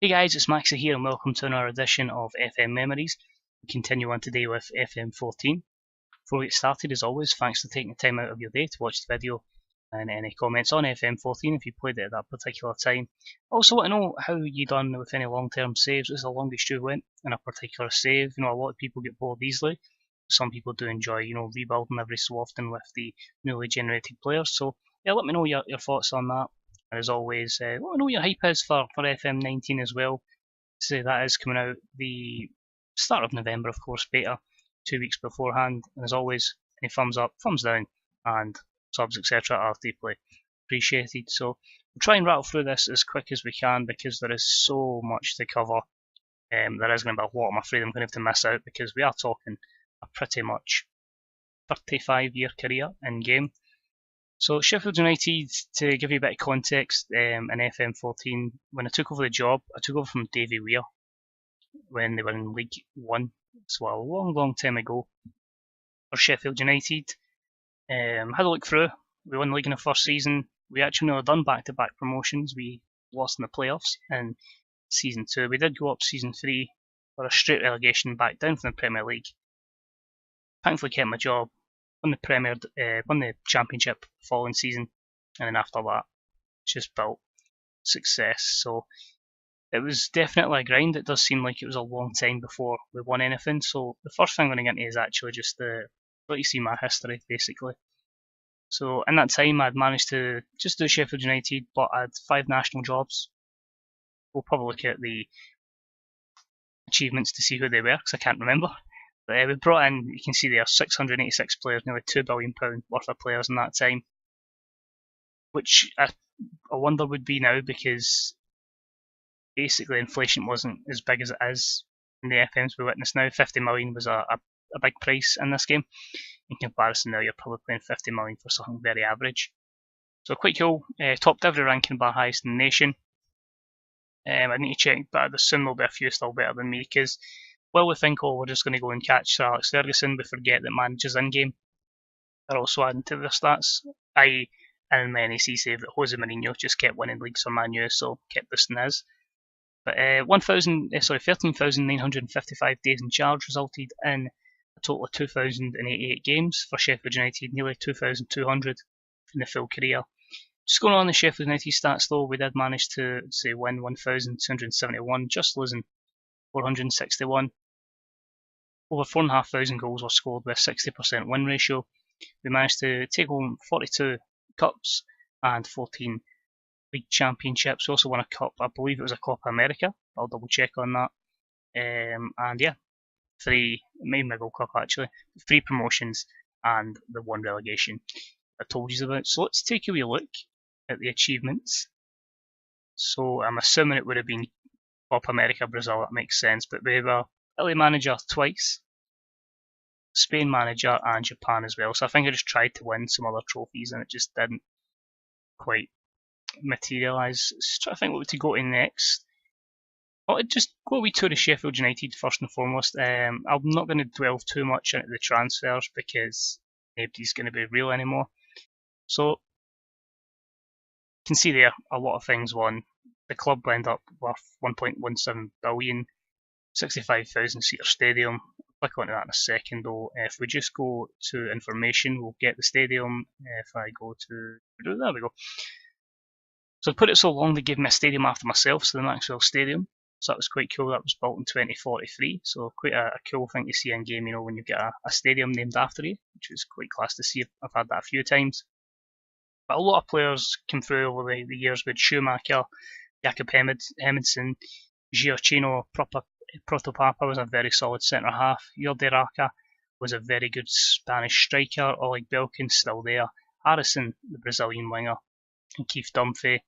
Hey guys, it's Maxie here and welcome to another edition of FM Memories. We continue on today with FM14. Before we get started, as always, thanks for taking the time out of your day to watch the video and any comments on FM14 if you played it at that particular time. Also want to know how you done with any long-term saves. What's the longest you went in a particular save? A lot of people get bored easily. Some people do enjoy, rebuilding every so often with the newly generated players. So yeah, let me know your thoughts on that. As always, let me know what your hype is for FM19 as well. So that is coming out the start of November, of course, beta, 2 weeks beforehand. And as always, any thumbs up, thumbs down, and subs, etc. are deeply appreciated. So we'll try and rattle through this as quick as we can because there is so much to cover. There is going to be a lot I'm afraid I'm going to have to miss out because we are talking a pretty much 35-year career in game. So Sheffield United, to give you a bit of context, in FM14, when I took over the job, I took over from Davy Weir when they were in League 1, so a long time ago for Sheffield United. Had a look through, we won the league in the first season. We actually nearly done back-to-back promotions. We lost in the playoffs in season 2. We did go up season 3 for a straight relegation back down from the Premier League. Thankfully kept my job. Won the Championship the following season, and then after that, just built success. So it was definitely a grind. It does seem like it was a long time before we won anything. So the first thing I'm going to get into is actually just let you see my history, basically. So in that time, I'd managed to just do Sheffield United, but I had 5 national jobs. We'll probably look at the achievements to see who they were, because I can't remember. But we brought in, you can see there, 686 players, nearly £2 billion worth of players in that time. Which I wonder would be now because basically inflation wasn't as big as it is in the FMs we witness now. 50 million was a big price in this game. In comparison now, you're probably paying 50 million for something very average. So quite cool. Topped every ranking bar highest in the nation. I need to check, but I'd assume there'll be a few still better than me because well, we think, we're just going to go and catch Sir Alex Ferguson, we forget that managers in-game are also adding to their stats. In my NAC save that Jose Mourinho just kept winning leagues for Man U, so kept boosting his. But 13,955 days in charge resulted in a total of 2,088 games for Sheffield United, nearly 2,200 in the full career. Just going on the Sheffield United stats though, we did manage to win 1,271, just losing 461. Over 4,500 goals were scored with a 60% win ratio. We managed to take home 42 cups and 14 league championships. We also won a cup, I believe it was a Copa America. I'll double check on that. And yeah, 3, maybe my Gold Cup actually, 3 promotions and the 1 relegation I told you about. So let's take a wee look at the achievements. So I'm assuming it would have been Copa America, Brazil, that makes sense, but we were Italy manager twice, Spain manager, and Japan as well. So I think I just tried to win some other trophies and it just didn't quite materialise. Just trying to think what to go to next. I'll just go a wee tour of Sheffield United first and foremost. I'm not going to dwell too much into the transfers because nobody's going to be real anymore. So you can see there a lot of things won. The club ended up worth 1.17 billion, 65,000 seater stadium. I'll click onto that in a second though. If we just go to information, we'll get the stadium. If I go to, there we go. So I put it so long they gave me a stadium after myself, so the Maxwell Stadium. So that was quite cool. That was built in 2043, so quite a cool thing to see in game, when you get a stadium named after you, which is quite class to see. I've had that a few times. But a lot of players came through over the years with Schumacher, Jakob Hemmingsen, Giorgino Protopapa was a very solid centre half. Jordi Raka was a very good Spanish striker. Oleg Belkin still there. Harrison, the Brazilian winger, and Keith Dunphy.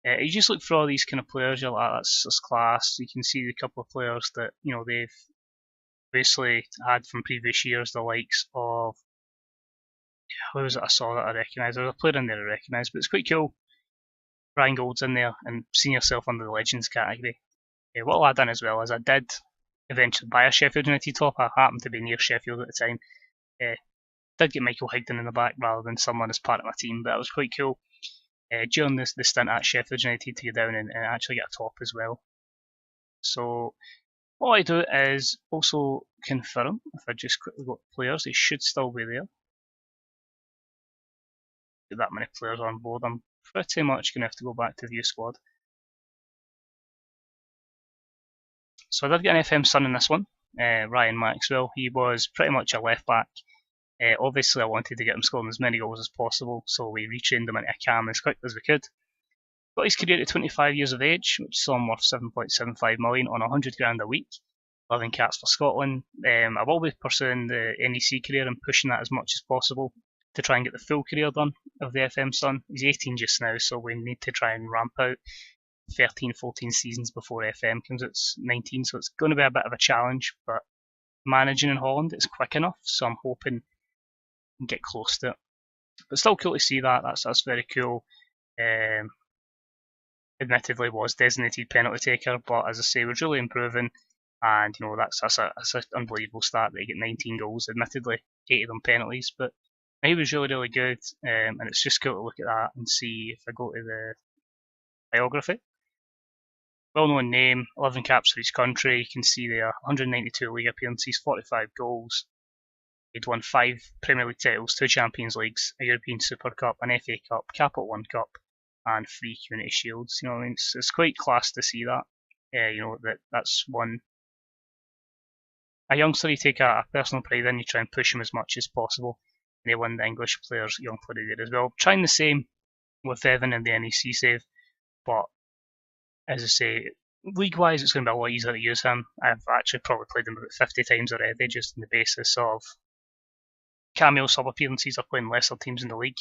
You just look for all these kind of players, you're like, that's class. You can see the couple of players that they've basically had from previous years, the likes of who was it I saw that I recognised? There was a player in there I recognised, but it's quite cool. Brian Gould's in there and seeing yourself under the Legends category. What I done as well is I did eventually buy a Sheffield United top. I happened to be near Sheffield at the time. Did get Michael Higdon in the back rather than someone as part of my team, but it was quite cool during the stint at Sheffield United to go down and actually get a top as well. So what I do is also confirm, if I just quickly go to players, they should still be there. Get that many players on board, I'm pretty much going to have to go back to view squad. So I did get an FM son in this one, Ryan Maxwell. He was pretty much a left back. Obviously I wanted to get him scoring as many goals as possible, so we retrained him into a cam as quick as we could. Got his career at 25 years of age, which saw him worth 7.75 million on 100 grand a week. 11 caps for Scotland. I will be pursuing the NEC career and pushing that as much as possible to try and get the full career done of the FM son. He's 18 just now, so we need to try and ramp out 13, 14 seasons before FM comes out 19, so it's going to be a bit of a challenge, but managing in Holland is quick enough, so I'm hoping I can get close to it. But still cool to see that, that's very cool. Admittedly was designated penalty taker, but as I say, we're really improving, and you know that's an unbelievable start that he get 19 goals. Admittedly, 8 of them penalties, but he was really good, and it's just cool to look at that and see. If I go to the biography, well-known name, 11 caps for his country. You can see there 192 league appearances, 45 goals. He'd won 5 Premier League titles, 2 Champions Leagues, a European Super Cup, an FA Cup, Capital One Cup, and 3 Community Shields. You know, I mean, it's quite class to see that. You know, that's one. A youngster you take a personal pride in, you try and push him as much as possible. And they won the English Players Young Player of the Year as well. Trying the same with Evan and the NEC save, but as I say, league-wise, it's going to be a lot easier to use him. I've actually probably played him about 50 times already, just on the basis of cameo sub-appearances are playing lesser teams in the league.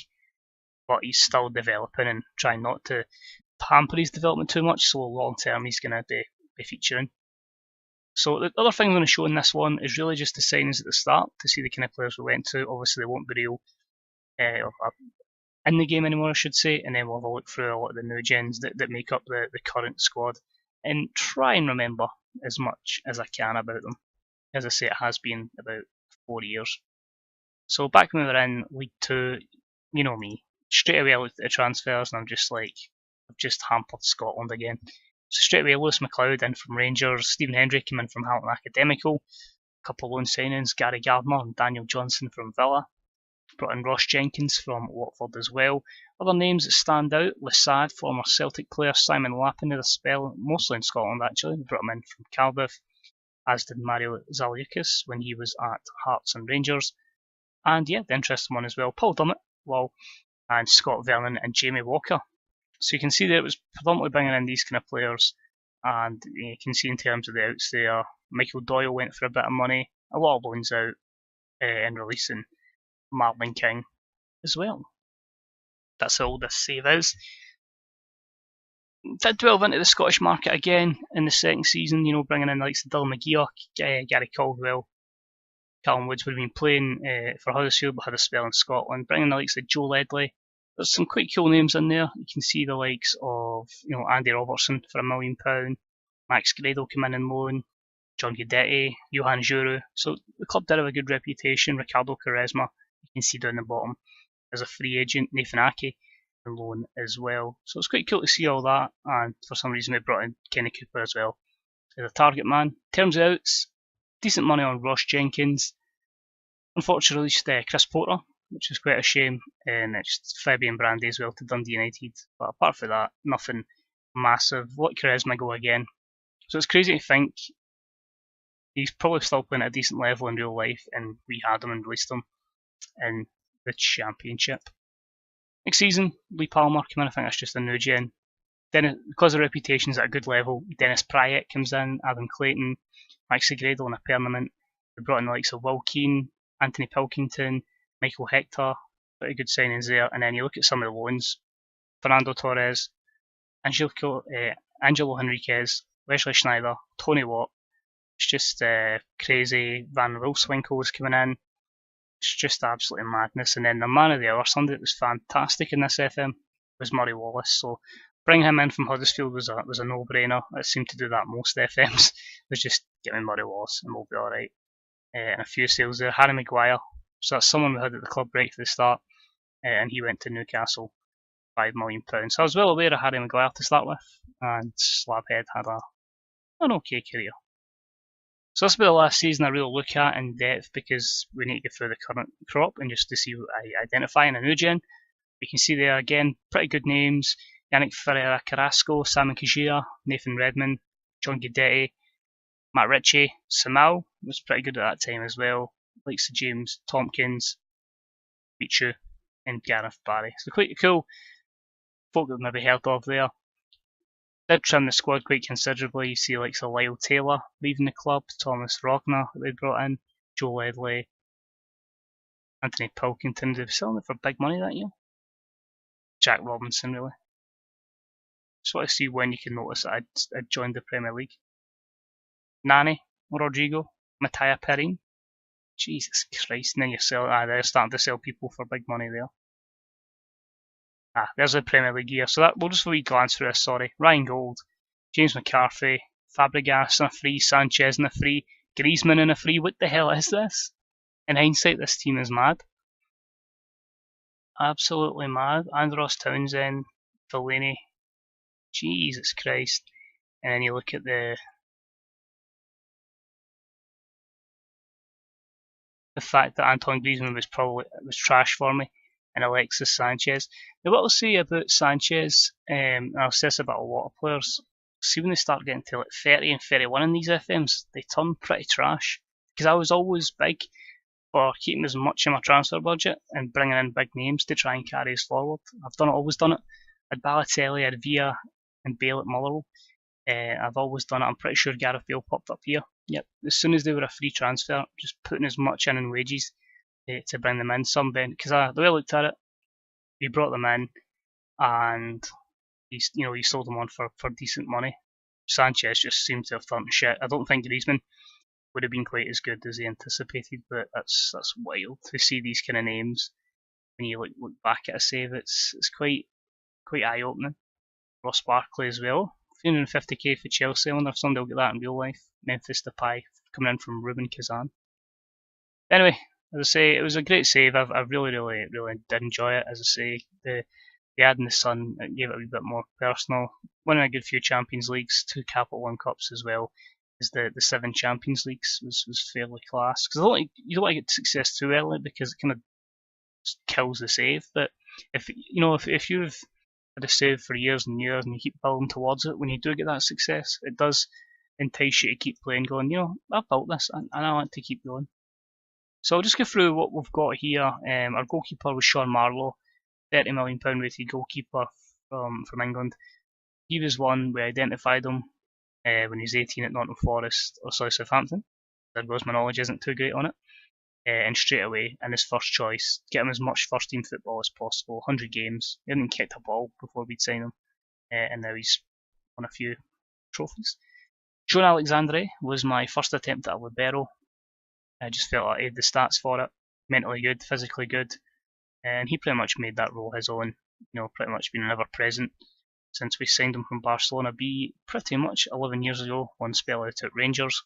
But he's still developing and trying not to hamper his development too much, so long term he's going to be featuring. So the other thing I'm going to show in this one is really just the signings at the start to see the kind of players we went to. Obviously they won't be real in the game anymore, I should say, and then we'll have a look through a lot of the new gens that make up the current squad and try and remember as much as I can about them. As I say, it has been about 4 years. So back when we were in League 2, you know me, straight away I looked at the transfers and I'm just like, I've just hampered Scotland again. So straight away, Lewis McLeod in from Rangers, Stephen Hendry came in from Hamilton Academical, a couple of loan signings, Gary Gardner and Daniel Johnson from Villa, brought in Ross Jenkins from Watford as well. Other names that stand out, Lissad, former Celtic player, Simon Lappin had a spell, mostly in Scotland actually, we brought him in from Cardiff, as did Mario Zaliukas when he was at Hearts and Rangers. And yeah, the interesting one as well, Paul Dummett, and Scott Vernon and Jamie Walker. So you can see that it was predominantly bringing in these kind of players, and you can see in terms of the outs there, Michael Doyle went for a bit of money, a lot of loans out, and releasing Marlon King as well. That's how old this save is. Did delve into the Scottish market again in the second season, you know, bringing in the likes of Dylan McGeoch, Gary Caldwell, Callum Woods would have been playing for Huddersfield but had a spell in Scotland, bringing in the likes of Joe Ledley. There's some quite cool names in there. You can see the likes of, you know, Andy Robertson for £1 million, Max Gradle came in loan, John Guidetti, Johan Juru. So the club did have a good reputation. Ricardo Quaresma, you can see down the bottom, as a free agent. Nathan Ake on loan as well. So it's quite cool to see all that. And for some reason, we brought in Kenny Cooper as well as a target man. In terms of outs, decent money on Ross Jenkins. Unfortunately, released Chris Porter, which is quite a shame, and it's Fabian Brandy as well to Dundee United. But apart from that, nothing massive. Let Quaresma go again. So it's crazy to think he's probably still playing at a decent level in real life, and we had him and released him in the Championship. Next season, Lee Palmer came in. I think that's just a new gen. Then, because the reputation's at a good level, Dennis Pryatt comes in, Adam Clayton, Maxi Gradle in a permanent. We brought in the likes of Will Keane, Anthony Pilkington, Michael Hector, pretty good signings there. And then you look at some of the loans: Fernando Torres, Angelo Henriquez, Wesley Schneider, Tony Watt. It's just crazy. Van Rolswinkel was coming in. It's just absolutely madness. And then the man of the hour, somebody that was fantastic in this FM, was Murray Wallace. So bringing him in from Huddersfield was a no-brainer. It seemed to do that most FMs. It was just get me Murray Wallace and we'll be alright. And a few sales there. Harry Maguire. So that's someone we had at the club right from the start. And he went to Newcastle, £5 million. So I was well aware of Harry Maguire to start with. And Slabhead had an okay career. So this will be the last season I really look at in depth because we need to get through the current crop and just to see what I identify in a new gen. You can see there again, pretty good names. Yannick Ferreira Carrasco, Simon Kajia, Nathan Redmond, John Guidetti, Matt Ritchie, Samal was pretty good at that time as well. Likes of James Tompkins, Michu, and Gareth Barry. So quite cool folk that we've maybe heard of there. Did trim the squad quite considerably. You see like Lyle Taylor leaving the club, Thomas Rogner that they brought in, Joe Ledley, Anthony Pilkington. They were selling it for big money that year. Jack Robinson, really. Just want to see when you can notice that I'd joined the Premier League. Nani, Rodrigo, Mattia Perrin. Jesus Christ, and then they're starting to sell people for big money there. There's the Premier League year. So we'll just glance through this, sorry. Ryan Gold, James McCarthy, Fabregas on a free, Sanchez on a free, Griezmann on a free. What the hell is this? In hindsight, this team is mad. Absolutely mad. Andros Townsend, Fellaini. Jesus Christ. And then you look at the fact that Antoine Griezmann was trash for me, and Alexis Sanchez. Now what I'll say about Sanchez, and I'll say this about a lot of players, see when they start getting to like 30 and 31 in these FMs, they turn pretty trash. Because I was always big for keeping as much of my transfer budget and bringing in big names to try and carry us forward. Always done it. I had Balotelli, I had Villa and Bale at Motherwell. I've always done it. I'm pretty sure Gareth Bale popped up here. Yep, as soon as they were a free transfer, just putting as much in wages to bring them in. Because the way I looked at it, we brought them in and he sold them on for decent money. Sanchez just seemed to have turned shit. I don't think Griezmann would have been quite as good as he anticipated, but that's wild to see these kind of names when you look back at a save. It's quite eye opening. Ross Barkley as well. 350k for Chelsea. I wonder if somebody will get that in real life. Memphis Depay coming in from Ruben Kazan. Anyway, as I say, it was a great save. I really did enjoy it. As I say, the adding the Sun gave it a wee bit more personal. Winning a good few Champions Leagues, 2 Capital One Cups as well. As the 7 Champions Leagues was fairly class. Because you don't want to get success too early because it kind of kills the save. But if you've had a save for years and years and you keep building towards it, when you do get that success, it does entice you to keep playing, going, I've built this and I want to keep going. So I'll just go through what we've got here. Our goalkeeper was Sean Marlowe, £30 million rated goalkeeper from England. He was one, we identified him when he was 18 at Nottingham Forest, Southampton. There goes my knowledge isn't too great on it. And straight away, in his first choice, get him as much first team football as possible. 100 games. He hadn't kicked a ball before we'd sign him. And now he's won a few trophies. Joan Alexandre was my first attempt at a libero. I just felt like I had the stats for it. Mentally good, physically good. And he pretty much made that role his own. Pretty much been ever present since we signed him from Barcelona B pretty much 11 years ago, one spell out at Rangers.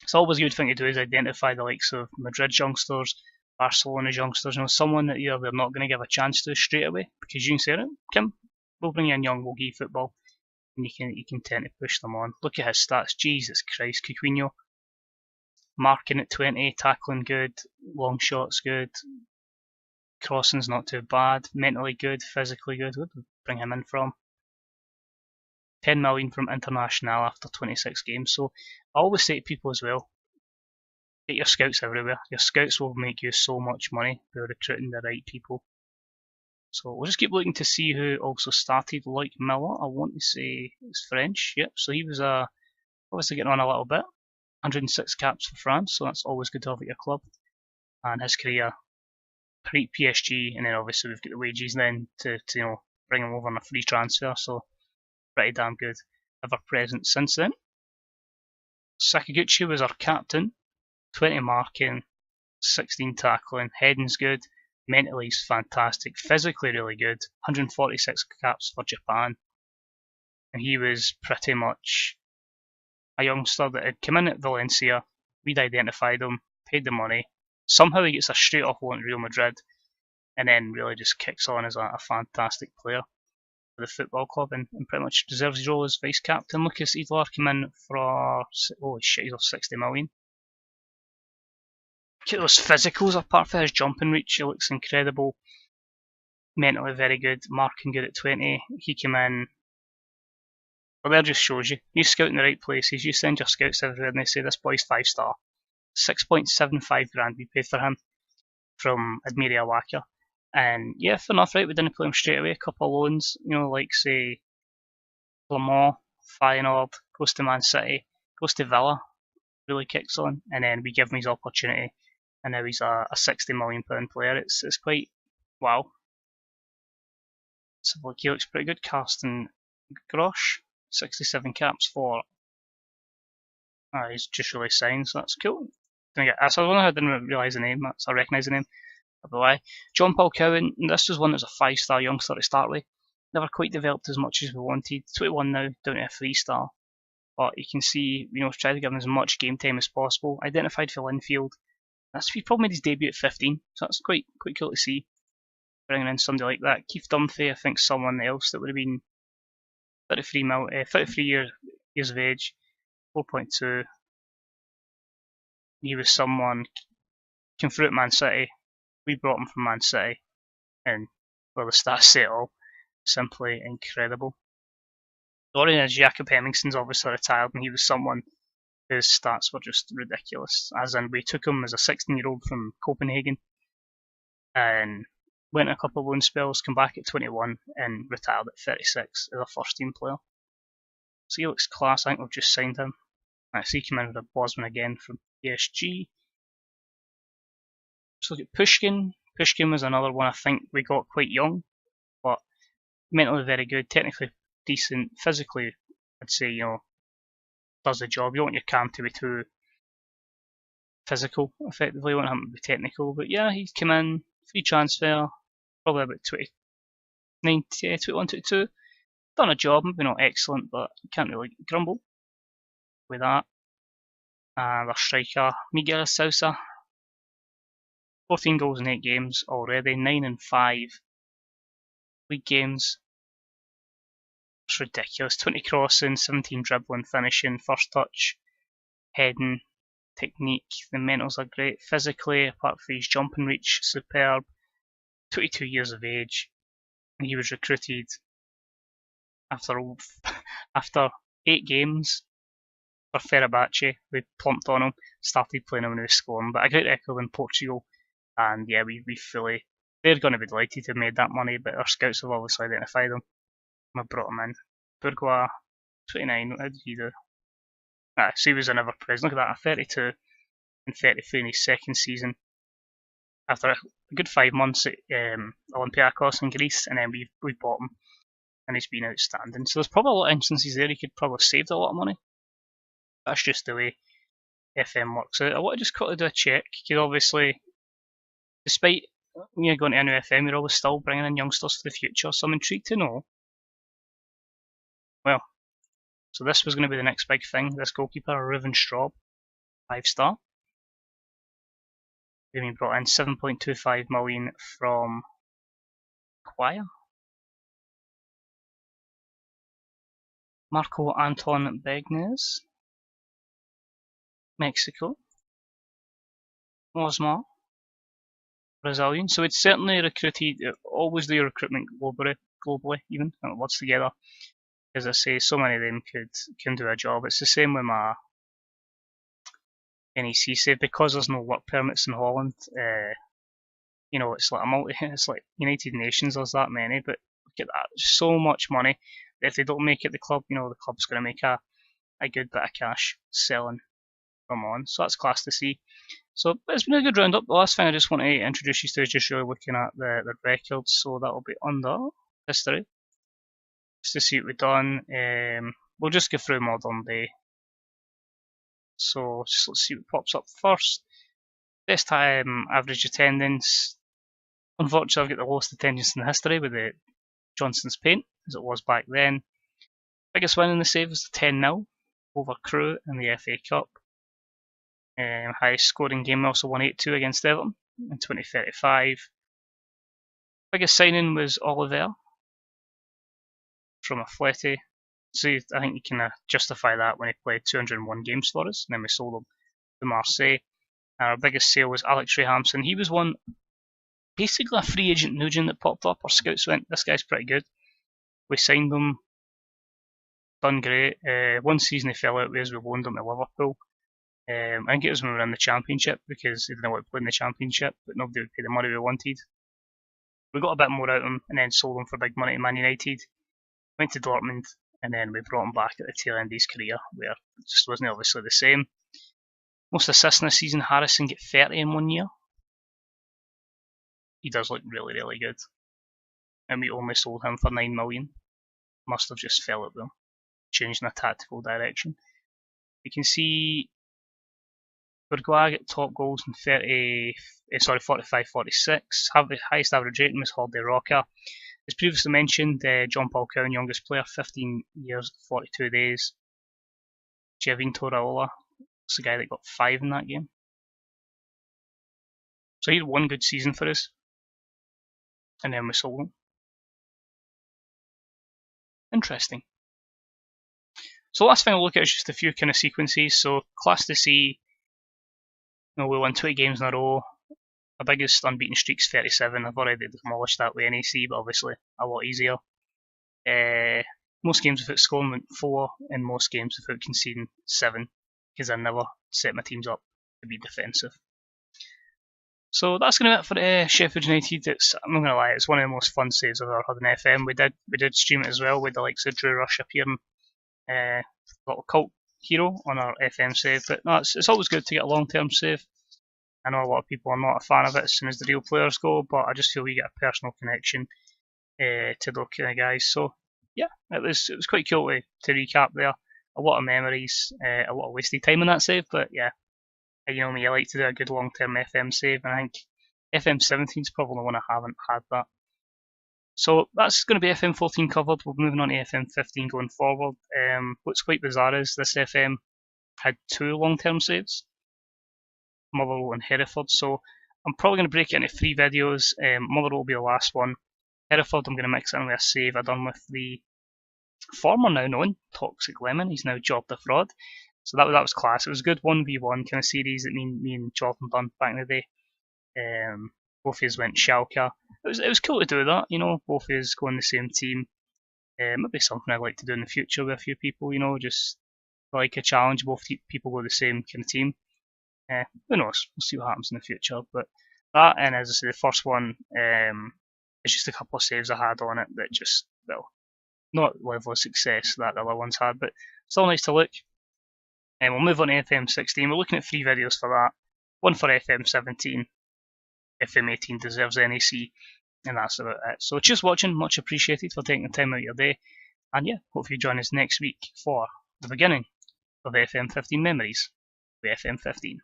It's always a good thing to do is identify the likes of Madrid youngsters, Barcelona's youngsters, someone that they're not going to give a chance to straight away, because you can say, Kim, we'll bring you in young, we'll give you football, and you can tend to push them on. Look at his stats, Jesus Christ, Coutinho, marking at 20, tackling good, long shots good, crossing's not too bad, mentally good, physically good. Where did we bring him in from? 10 million from International after 26 games. So I always say to people as well, get your scouts everywhere. Your scouts will make you so much money by recruiting the right people. So we'll just keep looking to see who also started like Miller. I want to say it's French. Yep, so he was obviously getting on a little bit. 106 caps for France, so that's always good to have at your club. And his career pre-PSG, and then obviously we've got the wages then to bring him over on a free transfer. So pretty damn good, ever present since then. Sakaguchi was our captain, 20 marking, 16 tackling, heading's good, mentally he's fantastic, physically really good, 146 caps for Japan. And he was pretty much a youngster that had come in at Valencia, we'd identified him, paid the money, somehow he gets a straight off loan to Real Madrid, and then really just kicks on as a fantastic player. for the football club and pretty much deserves his role as vice captain. Lucas Idler came in for, holy shit, he's off 60 million. Look at those physicals apart from his jumping reach, he looks incredible. Mentally very good, marking good at 20. He came in. Well, that just shows you. You scout in the right places, you send your scouts everywhere and they say this boy's 5-star. 6.75 grand we paid for him from Admira Wacker. And yeah, fair enough, right? We didn't play him straight away. A couple of loans, you know, like say Lamont, Feyenoord, goes to Man City, goes to Villa, really kicks on, and then we give him his opportunity, and now he's a £60 million player. It's quite wow. So look, he looks pretty good. Carsten Grosch, 67 caps for. He's just really signed, so that's cool. I don't know how I didn't realise the name. I recognise the name. By the way, John Paul Cowan. This was one that was a 5-star youngster to start with. Never quite developed as much as we wanted. 21 now, down to a 3-star. But you can see, you know, we've tried to give him as much game time as possible. Identified for Linfield. He probably made his debut at 15, so that's quite cool to see. Bringing in somebody like that. Keith Dunphy, I think someone else that would have been 33 years of age, 4.2. He was someone came through at Man City. We brought him from Man City, and well, the stats say it all. Simply incredible. Dorian is Jakob Hemmingson's obviously retired, and he was someone whose stats were just ridiculous. As in, we took him as a 16-year-old from Copenhagen, and went a couple of loan spells, come back at 21, and retired at 36 as a first-team player. So he looks class. I think we've just signed him. I see he came in with a Bosman again from PSG. Just look at Pushkin. Pushkin was another one I think we got quite young, but mentally very good, technically decent, physically I'd say, you know, does the job. You don't want your cam to be too physical, effectively. You want him to be technical, but yeah, he came in, free transfer, probably about 21, 22. Done a job, maybe not excellent, but you can't really grumble with that. Our striker, Miguel Sousa, 14 goals in 8 games already, 9 in 5 league games. It's ridiculous. 20 crossing, 17 dribbling, finishing, first touch, heading, technique. The mentals are great. Physically, apart from his jumping reach, superb. 22 years of age, and he was recruited after 8 games for Fenerbahce. We plumped on him, started playing him when he was scoring, but a great record in Portugal. And yeah, we fully, they're going to be delighted to have made that money, but our scouts have obviously identified him. I brought him in. Bourgois, 29, how did he do? So he was an ever present. Look at that, 32 and 33 in his second season. After a good 5 months at Olympiacos in Greece, and then we bought him, and he's been outstanding. So there's probably a lot of instances there he could probably have saved a lot of money. That's just the way FM works out. I want to just quickly do a check, because obviously, despite going to a new FM, you're always still bringing in youngsters for the future, so I'm intrigued to know. Well, so this was going to be the next big thing. This goalkeeper, Ruven Straub, 5-star. Then we brought in 7.25 million from Choir. Marco Anton Begnes, Mexico. Osmar, Brazilian. So it's certainly recruited, always do your recruitment globally even, and it works together. As I say, so many of them can do a job. It's the same with my NEC save, because there's no work permits in Holland. You know, it's like it's like United Nations. There's that many, but look at that, so much money. If they don't make it the club, you know, the club's going to make a good bit of cash selling them on. So that's class to see. So it's been a good roundup. The last thing I just want to introduce you to is just really looking at the records. So that will be under history. Just to see what we've done. We'll just go through modern day. So just let's see what pops up first. Best time average attendance. Unfortunately, I've got the lowest attendance in history with the Johnson's Paint, as it was back then. Biggest win in the save was the 10-0 over Crewe in the FA Cup. Highest scoring game, also 182 against Everton in 2035. Biggest signing was Oliver. from a Fletty. So I think you can justify that when he played 201 games for us, and then we sold him to Marseille. And our biggest sale was Alex Ray-Hampson. He was one, basically a free agent Nugent that popped up. Our scouts went, this guy's pretty good. We signed him, done great. One season he fell out with us, we loaned him to Liverpool. I think it was when we were in the Championship because he didn't want to play in the Championship, but nobody would pay the money we wanted. We got a bit more out of him and then sold him for big money to Man United. Went to Dortmund and then we brought him back at the tail end of his career where it just wasn't obviously the same. Most assists in a season, Harrison get 30 in 1 year. He does look really, really good. And we only sold him for 9 million. Must have just fell at them, changing a tactical direction. You can see Bourgois get top goals in 45-46. Have the highest average rating was Holiday Rocker. As previously mentioned, John Paul Cowan, youngest player, 15 years, 42 days. Giavinto Raiola, that's the guy that got 5 in that game. So he had one good season for us, and then we sold him. Interesting. So last thing I'll look at is just a few kind of sequences. So class to see, we won 20 games in a row. Our biggest unbeaten streak's 37. I've already demolished that with NAC, but obviously a lot easier. Most games without scoring went 4, and most games without conceding 7, because I never set my teams up to be defensive. So that's going to be it for Sheffield United. I'm not going to lie, it's one of the most fun saves I've ever had in FM. We did stream it as well with the likes of Drew Rush appearing, little cult hero on our FM save. But no, it's always good to get a long-term save. I know a lot of people are not a fan of it as soon as the real players go, but I just feel we get a personal connection to those kind of guys. So yeah, it was quite cool to recap there. A lot of memories, a lot of wasted time in that save, but yeah. You know me, I like to do a good long-term FM save, and I think FM14 is probably the one I haven't had that. So that's going to be FM14 covered. We're moving on to FM15 going forward. What's quite bizarre is this FM had 2 long-term saves, Motherwell and Hereford, so I'm probably going to break it into 3 videos. Motherwell will be the last one. Hereford I'm going to mix it in with a save I've done with the former now known Toxic Lemon. He's now jobbed a fraud. So that was class. It was a good 1v1 kind of series that me and Jordan done back in the day. Both of us went Schalke. It was cool to do that, both of us going the same team. Maybe something I'd like to do in the future with a few people, just like a challenge, both people go the same kind of team. Who knows, we'll see what happens in the future. But that, and as I say, the first one is just a couple of saves I had on it that just, not level of success that the other ones had, but still nice to look. And we'll move on to FM16. We're looking at 3 videos for that. One for FM17. FM18 deserves NAC. And that's about it. So cheers watching. Much appreciated for taking the time out of your day. And yeah, hope you join us next week for the beginning of FM15 Memories with FM15.